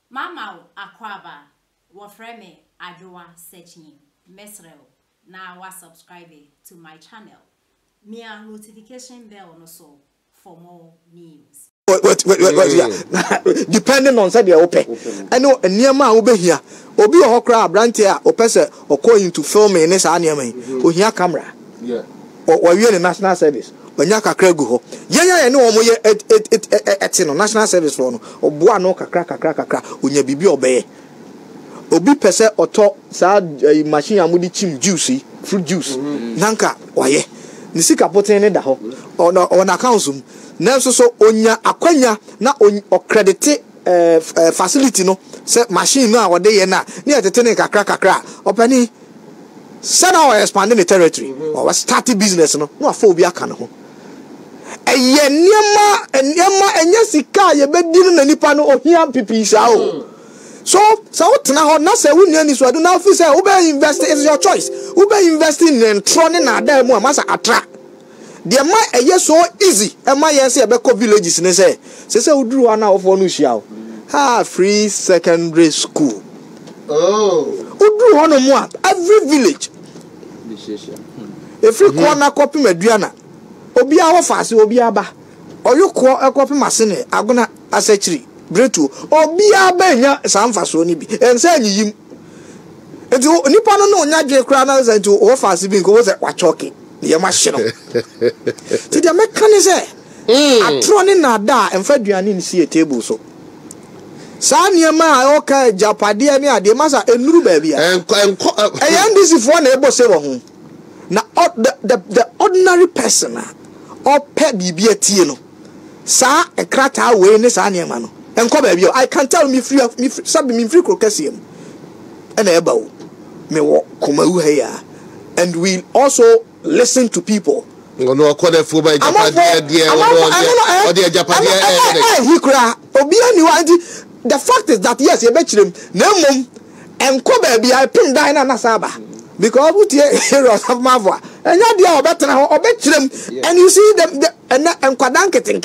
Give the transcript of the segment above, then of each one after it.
Mama akwaba wa frame adwa searching mesrel na wa subscribe to my channel. Mia notification bell no so for more news. What depending on said open. I know near ma ube here. Obi o hokra brantia o pese o call into film in this anime. O here camera. Yeah. Or we in national service. When ya kakra gu ho. Yenya no omo ye etino national service for no. Oboa no kakra onya bibi obeye. Obi pese oto sa machine amudi chim juice, fruit juice. Nanka waye. Ni sika poten ne da ho. On account nanso so onya akwanya na o credit facility no se machine no a wode ye na na tetene kakra opani say now expanding the territory or was starting business no afọ obi aka ne ho eye niema enya sika ye bedinu na nipa no ohia NPP sa o so tena ho na se wunni ani so ado na ofi say we be invest is your choice we be investing in trone na ada mu amasa atra de ma eye so easy e ma ye say e be ko villages ne say uduru ana ofo no hia o free secondary school. Uduru hono mu a every village every corner copy meduana obi a wo fase obi aba oyuko ekopi masene agona asechiri bretu obi aba nya samfaso ni bi ense anyiyim enti nipa no nya dwe kra na ze enti wo fase bi nko wo se wachoke ye ma hye no ti de mekanize atroni na da emfa duane ni sie table so sa niema a oka japade ni ade masa enuru ba bia NDC for na ebo se wo ho na the ordinary person or pet bibia tie no sa ekrata we ne sa niema no enko ba bia I can tell me free sabi me free krokasiem ena eba wo me wo komawu ha ya and we also listen to people no akode fo ba japade dia o dia japade obi ani wa the fact is that yes, you bet them nemum and cover be I pin dine na saba because we heroes of Mava and you dear better or bet them and you see them and kwadanketing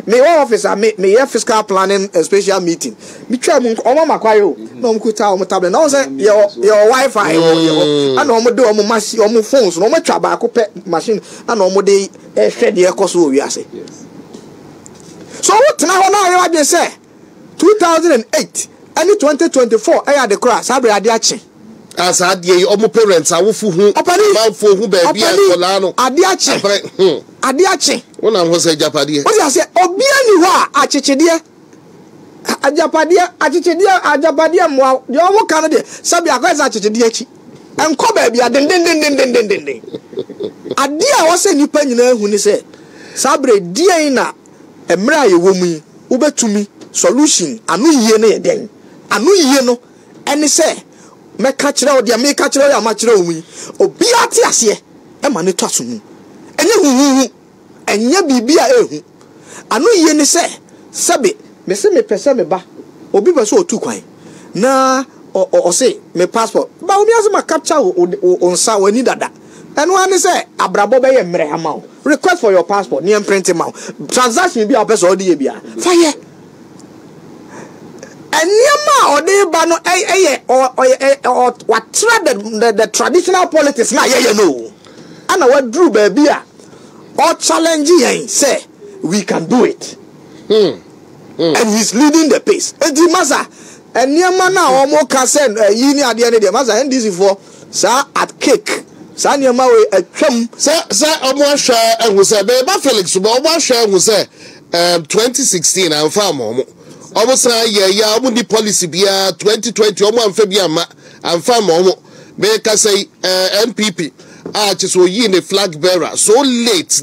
me officer me fiscal planning a special meeting. Me try mama kwayo no mkuta o tablet no say your Wi-Fi and no mo do o mo machine o mo phones no mo twa ba ko pe machine and no mo dey hwe de ekoso wi ase. So what na ho na you say 2008 and 2024 I had the cross sabre ade ache as ade omo parents awofu hu manfo hu ba bia kola no ade ache wona ho se japade o say obi ani ho a achechede ajapade mo de omo kan de sabe akwesa achechede achi enko ba bia den ade a wo se nipa nyina hu ni se sabre die na emra ye wo mu wo betumi solution anu yie na yeden anu yie no ene se me ka kire o dia me ka kire o ma kire o mu obi ate ase e ma ne twaso mu enye huhu enye bibia ehu anu yie ne se sabe me se me pese me ba obi be so otu kwan na o se me passport ba obi ase ma capture o nsa wani dada enu ane se abrabo be ye mre ama o request for your passport ni print ma transaction bi a person o de bia fire Anyama or de bano or what the traditional politics na ye no. And what drew baby or challenging say we can do it. And he's leading the pace. And the masa anyama na omo can send yini at the end of the masa NDC for sa at cake. Sa anyama we atwam sa omo hwa ehun say be ba Felix bo omo hwa ehun say 2016 am fa mo almost ya the policy bia 2020 omo amfa bia ma amfa mo make say NPP just so yi the flag bearer so late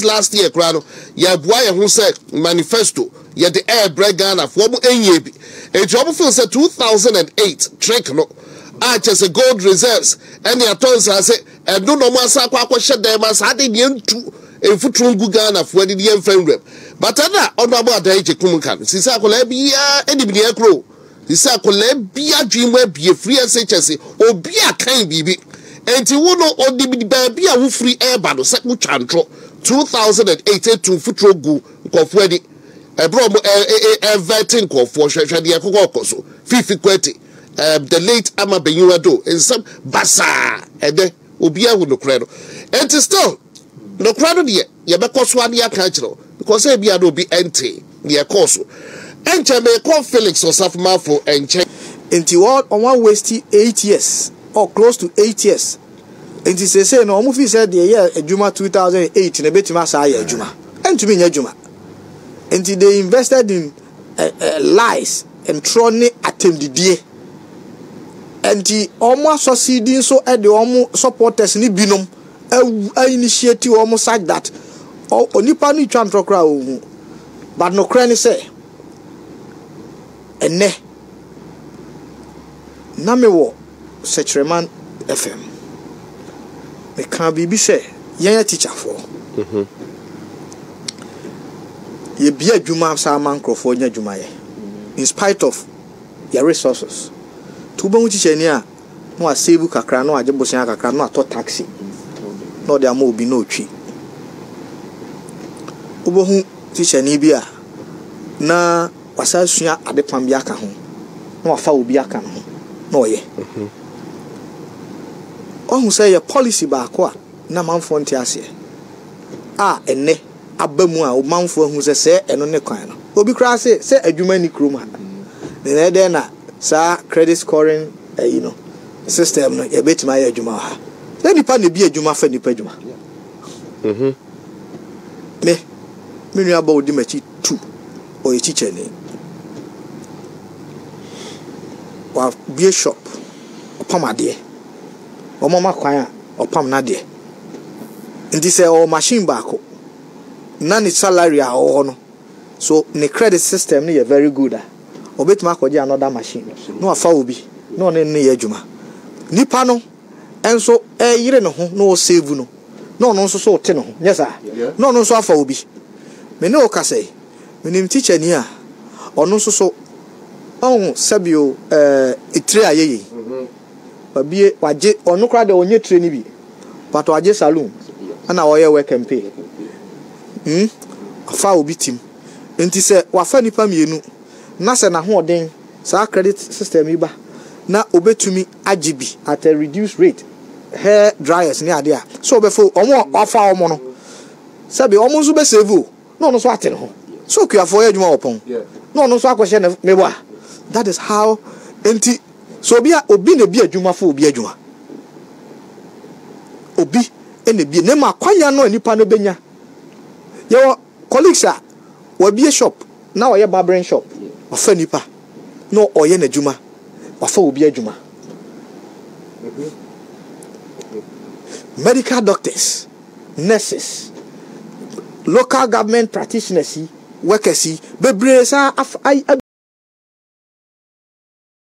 last year krano ya boy who said manifesto ya the air break Ghana for mo enye bi e job feel say 2008 trick no just a gold reserves and the attorneys say and no more sa kwa dem as had the ntu efutru Ghana for the friend rep but ana honorable adaje kumunkan sisi akola bia edibini ekro sisi akola bia dwinwa bia free SHS obi akan bibi enti wo no odibidi ba bia wo free airba no se mu twantro 2008 to futro gu nkofo edi bro vetting ko for hwehwe de ekoko so fifi kwati the late ama benyuado in some basa ede obi ahu no kra no and still no kra no de ye beko so ade aka kiro because e bia do obi ente de ekoso enche me call Felix Osafmafo enche into what on one waste 8 years or close to 8 years. And he say no mufi said the year Juma 2008 na betima sa ya Juma and to me Juma and they invested in lies and trone attempt the day and the almost succeeding so at the almost supporters ni binom initiative almost like that or onipa ni twan trokra but no cranny say ene na me wo Secretman FM me can be say yen teacher for ye be adwuma sa mancrofo nya adwuma ye in spite of your resources to ba teacher ni a no a save kakra no agebosia kakra no ato taxi no de ama obi no twi obohu teacher ni bi a na wasa sua adepam bi aka ho no afa obi aka no no ye ohun say your policy ba ko a na manfo nti ase enne abamu a o manfo hu se eno ne kwan no obi kra se adwuma ni krom ha ne de na sa credit scoring system no ye betima ya adwuma ha se nipa ne bi adwuma fa nipa adwuma me nua ba odi machi 2 o ye teacher ni wa be shop opam ade o mama kwan opam na de ndi say o machine back na ni salary a o no so the credit system ni very good obetima akọje another machine no afa obi no ne ne adwuma nipa no enso yire ne ho no save no no nso so te no ho yes sir no nso afa obi me ne o ka say me nim teacher ni a ono nso so on sabio itire ayeye babie waje onu kra de onye training bi but waje saloon ana oye work and pay afa obi tim enti se wafa nipa mienu na se na ho oden sa credit system iba na obetumi agibi at a reduced rate hair dryers ni ade a so obefo omo afa omo no sabi omo nso be save no so ate no so kuafo ya adwuma opon no so akwhye na meba that is how enti so obi na bi adwuma fo obi adwuma obi ene bi ne ma kwanya no nipa no benya your colleagues are we be a shop now we barbering shop ofa nipa no oye na adwuma ofa obi adwuma medical doctors, nurses, local government practitioners, workers, bebresa